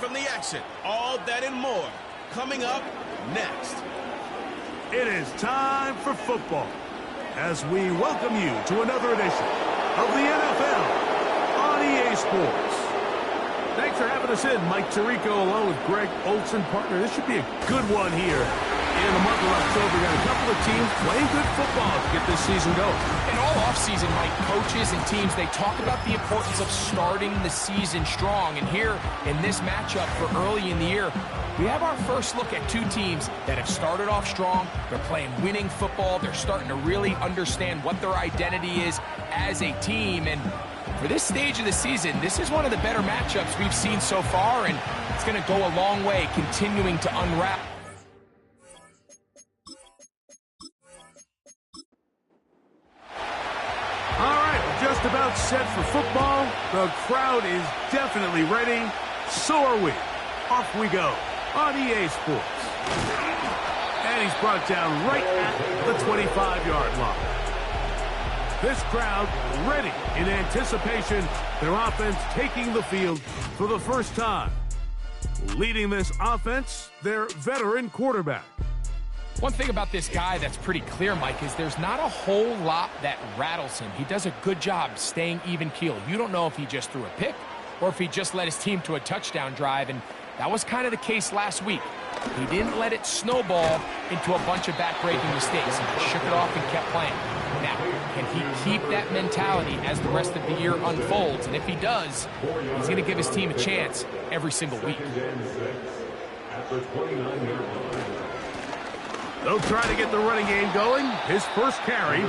from the action. All that and more coming up next. It is time for football as we welcome you to another edition of the NFL on EA Sports. Thanks for having us in. Mike Tirico along with Greg Olson, partner. This should be a good one here. In the month of October, we got a couple of teams playing good football to get this season going. And all offseason, Mike, coaches and teams, they talk about the importance of starting the season strong. And here in this matchup for early in the year, we have our first look at two teams that have started off strong. They're playing winning football. They're starting to really understand what their identity is as a team. And for this stage of the season, this is one of the better matchups we've seen so far, and it's going to go a long way continuing to unwrap. All right, we're just about set for football. The crowd is definitely ready. So are we. Off we go on EA Sports. And he's brought down right at the 25-yard line. This crowd ready in anticipation. Their offense taking the field for the first time. Leading this offense, their veteran quarterback. One thing about this guy that's pretty clear, Mike, is there's not a whole lot that rattles him. He does a good job staying even keel. You don't know if he just threw a pick or if he just led his team to a touchdown drive, and that was kind of the case last week. He didn't let it snowball into a bunch of back-breaking mistakes. He shook it off and kept playing. Now, can he keep that mentality as the rest of the year unfolds? And if he does, he's going to give his team a chance every single week. They'll try to get the running game going. His first carry.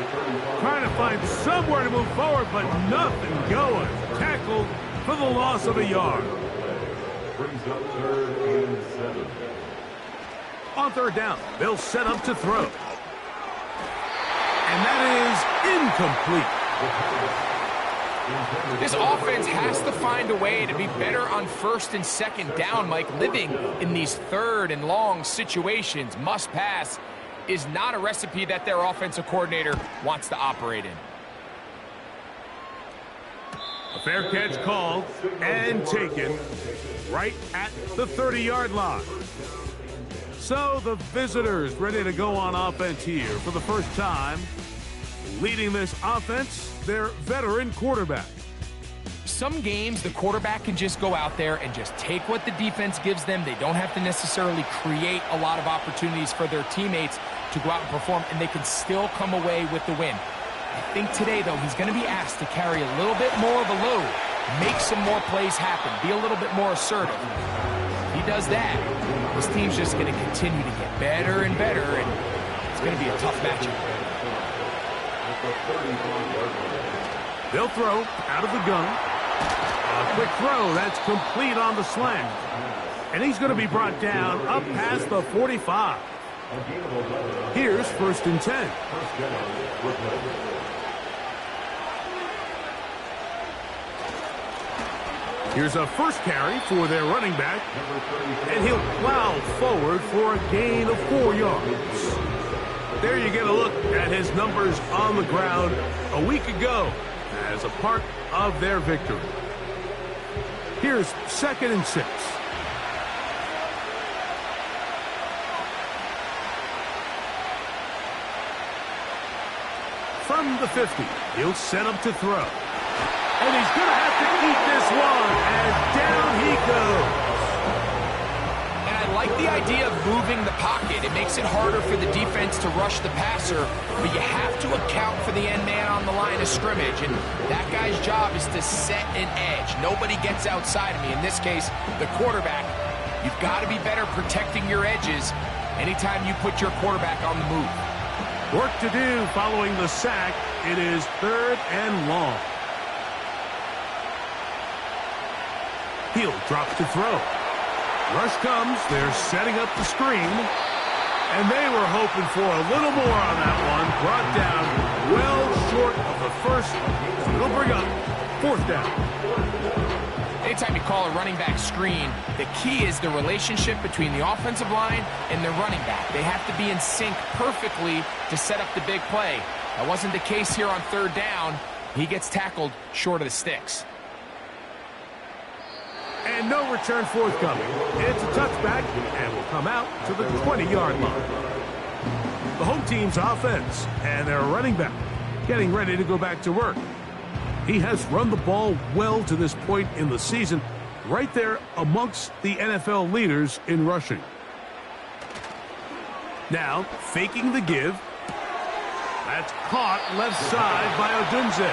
Trying to find somewhere to move forward, but nothing going. Tackled for the loss of a yard. Brings up 3rd and 7. On 3rd down, they'll set up to throw. And that is incomplete. This offense has to find a way to be better on 1st and 2nd down, Mike. Living in these 3rd and long situations, must pass, is not a recipe that their offensive coordinator wants to operate in. A fair catch called and taken right at the 30-yard line. So the visitors ready to go on offense here for the first time. Leading this offense, their veteran quarterback. Some games, the quarterback can just go out there and just take what the defense gives them. They don't have to necessarily create a lot of opportunities for their teammates to go out and perform, and they can still come away with the win. I think today, though, he's going to be asked to carry a little bit more of a load, make some more plays happen, be a little bit more assertive. If he does that, this team's just going to continue to get better and better, and it's going to be a tough matchup. They'll throw out of the gun. A quick throw, that's complete on the slant. And he's going to be brought down up past the 45. Here's 1st and 10. Here's a first carry for their running back. And he'll plow forward for a gain of 4 yards. There you get a look at his numbers on the ground a week ago as a part of their victory. Here's 2nd and 6. From the 50, he'll set up to throw. And he's going to have to eat this one as down he goes. And I like the idea of moving the pocket. It makes it harder for the defense to rush the passer, but you have to account for the end man on the line of scrimmage, and that guy's job is to set an edge. Nobody gets outside of me. In this case, the quarterback. You've got to be better protecting your edges anytime you put your quarterback on the move. Work to do following the sack. It is 3rd and long. He'll drop to throw. Rush comes. They're setting up the screen. And they were hoping for a little more on that one. Brought down well short of the first. It'll bring up 4th down. Anytime you call a running back screen, the key is the relationship between the offensive line and the running back. They have to be in sync perfectly to set up the big play. That wasn't the case here on 3rd down. He gets tackled short of the sticks. And no return forthcoming. It's a touchback and will come out to the 20-yard line. The home team's offense and their running back getting ready to go back to work. He has run the ball well to this point in the season, right there amongst the NFL leaders in rushing. Now, faking the give. That's caught left side by Odunze.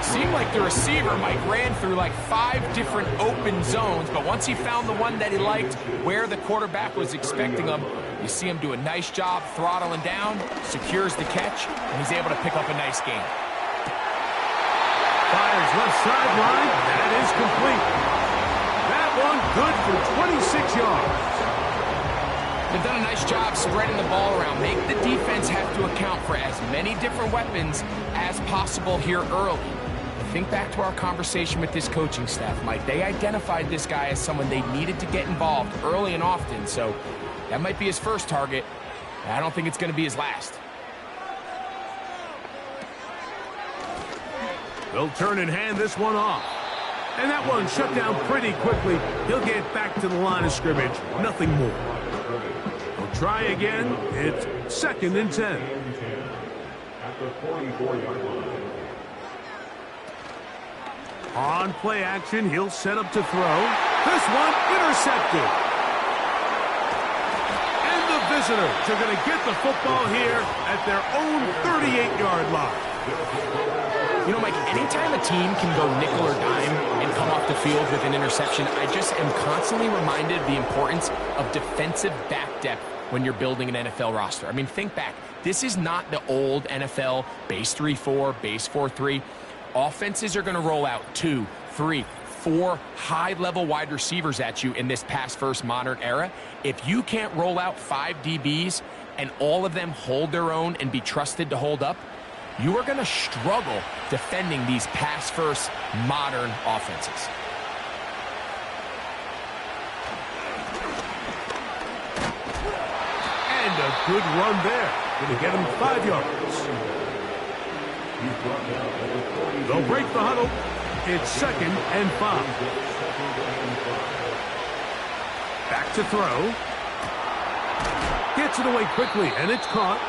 Seemed like the receiver, Mike, ran through like 5 different open zones, but once he found the one that he liked, where the quarterback was expecting him, you see him do a nice job throttling down, secures the catch, and he's able to pick up a nice gain. Fires left sideline. That is complete. That one good for 26 yards. They've done a nice job spreading the ball around. Make the defense have to account for as many different weapons as possible here early. Think back to our conversation with this coaching staff, Mike. They identified this guy as someone they needed to get involved early and often, so that might be his first target. I don't think it's going to be his last. They'll turn and hand this one off. And that one shut down pretty quickly. He'll get back to the line of scrimmage. Nothing more. They'll try again. It's 2nd and 10. On play action, he'll set up to throw. This one intercepted. And the visitors are going to get the football here at their own 38-yard line. You know, Mike, anytime a team can go nickel or dime and come off the field with an interception, I just am constantly reminded of the importance of defensive back depth when you're building an NFL roster. I mean, think back. This is not the old NFL base 3-4, base 4-3. Offenses are going to roll out 2, 3, 4 high-level wide receivers at you in this pass-first modern era. If you can't roll out 5 DBs and all of them hold their own and be trusted to hold up, you are going to struggle defending these pass-first modern offenses. And a good run there. Going to get him 5 yards. They'll break the huddle. It's 2nd and 5. Back to throw. Gets it away quickly, and it's caught.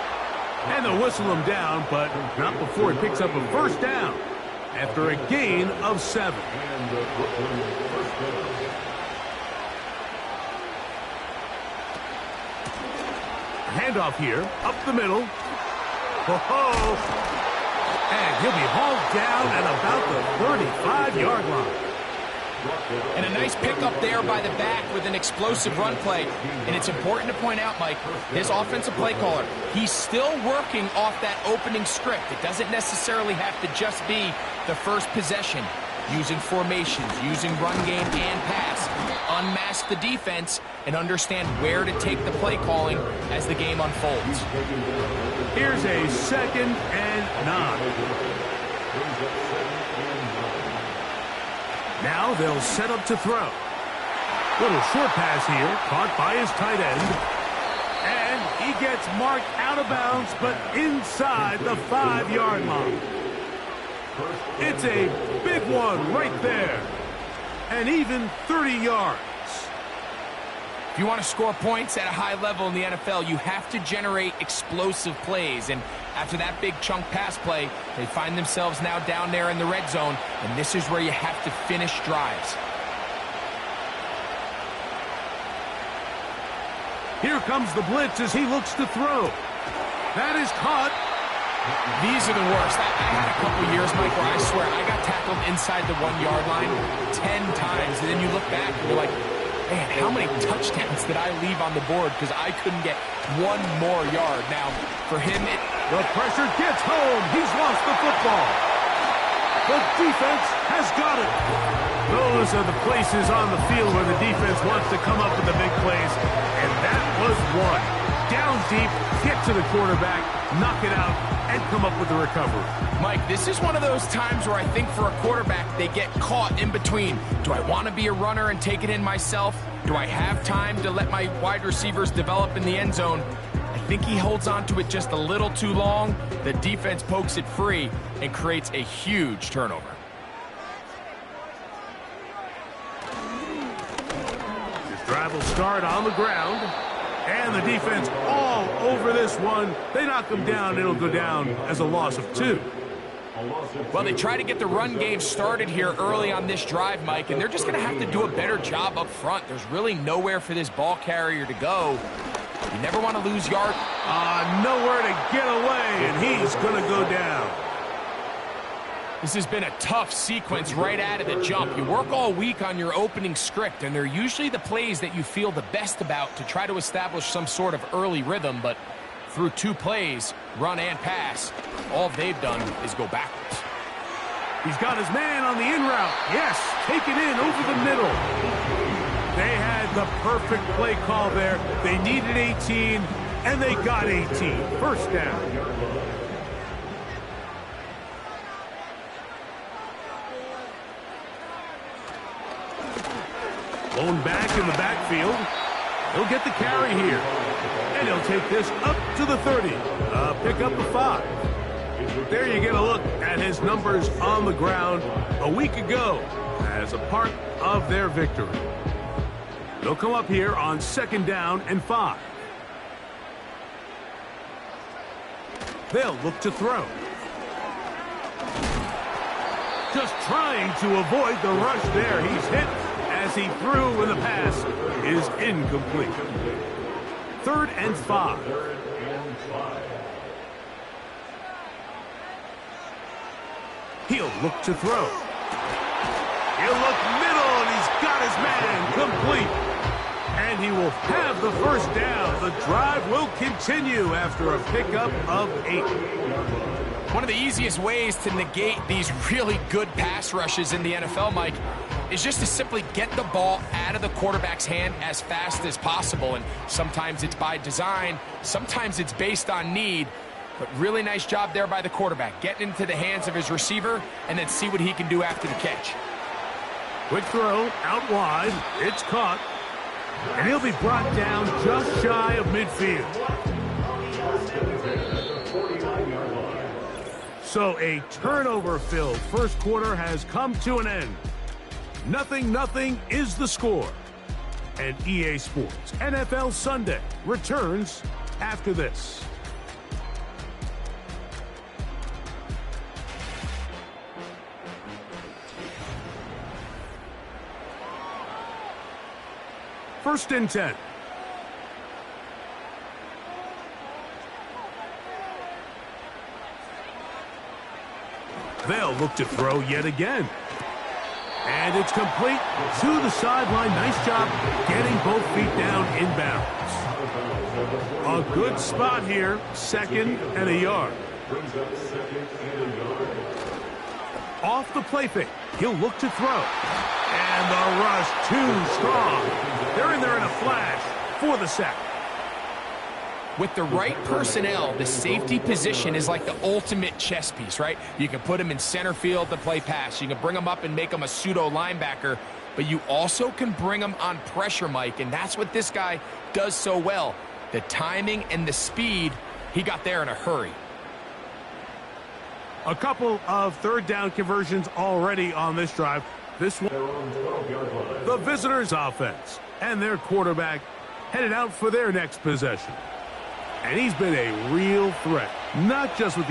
And they'll whistle him down, but not before he picks up a first down after a gain of 7. Handoff here, up the middle. Ho-ho! And he'll be hauled down at about the 35-yard line. And a nice pickup there by the back with an explosive run play. And it's important to point out, Mike, this offensive play caller, he's still working off that opening script. It doesn't necessarily have to just be the first possession. Using formations, using run game and pass. Unmask the defense and understand where to take the play calling as the game unfolds. Here's a 2nd and 9. Now they'll set up to throw. Little short pass here, caught by his tight end. And he gets marked out of bounds, but inside the 5-yard line. It's a big one right there. And even 30 yards. If you want to score points at a high level in the NFL, you have to generate explosive plays. And after that big chunk pass play, they find themselves now down there in the red zone. And this is where you have to finish drives. Here comes the blitz as he looks to throw. That is caught. These are the worst. I had a couple years, Mike, where I swear I got tackled inside the 1-yard line 10 times. And then you look back and you're like, man, how many touchdowns did I leave on the board because I couldn't get one more yard? Now, for him, the pressure gets home. He's lost the football. The defense has got it. Those are the places on the field where the defense wants to come up with the big plays. And that was one. Down deep, get to the quarterback, knock it out, and come up with the recovery. Mike, this is one of those times where I think for a quarterback, they get caught in between. Do I want to be a runner and take it in myself? Do I have time to let my wide receivers develop in the end zone? I think he holds on to it just a little too long. The defense pokes it free and creates a huge turnover. Drive will start on the ground. And the defense all over this one. They knock him down. It'll go down as a loss of 2. Well, they try to get the run game started here early on this drive, Mike, and they're just going to have to do a better job up front. There's really nowhere for this ball carrier to go. You never want to lose yard. Nowhere to get away, and he's going to go down. This has been a tough sequence right out of the jump. You work all week on your opening script, and they're usually the plays that you feel the best about to try to establish some sort of early rhythm, but through 2 plays, run and pass, all they've done is go backwards. He's got his man on the in route. Yes, take it in over the middle. They had the perfect play call there. They needed 18, and they got 18. First down. Blown back in the backfield. He'll get the carry here. And he'll take this up to the 30. Pick up the 5. There you get a look at his numbers on the ground a week ago as a part of their victory. They'll come up here on 2nd down and 5. They'll look to throw. Just trying to avoid the rush there. He's hit as he threw when the pass is incomplete. 3rd and 5. He'll look to throw. He'll look middle, and he's got his man complete. And he will have the first down. The drive will continue after a pickup of 8. One of the easiest ways to negate these really good pass rushes in the NFL, Mike, is just to simply get the ball out of the quarterback's hand as fast as possible. And sometimes it's by design, sometimes it's based on need. But really nice job there by the quarterback, getting into the hands of his receiver and then see what he can do after the catch. Quick throw out wide. It's caught. And he'll be brought down just shy of midfield. So a turnover-filled first quarter has come to an end. 0-0 is the score. And EA Sports NFL Sunday returns after this. First and 10. They'll look to throw yet again. And it's complete to the sideline. Nice job getting both feet down inbounds. A good spot here. 2nd and a yard. Off the play fake. He'll look to throw. And the rush too strong. They're in there in a flash for the sack. With the right personnel, the safety position is like the ultimate chess piece, right? You can put him in center field to play pass. You can bring him up and make him a pseudo linebacker, but you also can bring him on pressure, Mike, and that's what this guy does so well. The timing and the speed, he got there in a hurry. A couple of 3rd down conversions already on this drive. This one, the visitors' offense, and their quarterback headed out for their next possession. And he's been a real threat, not just with the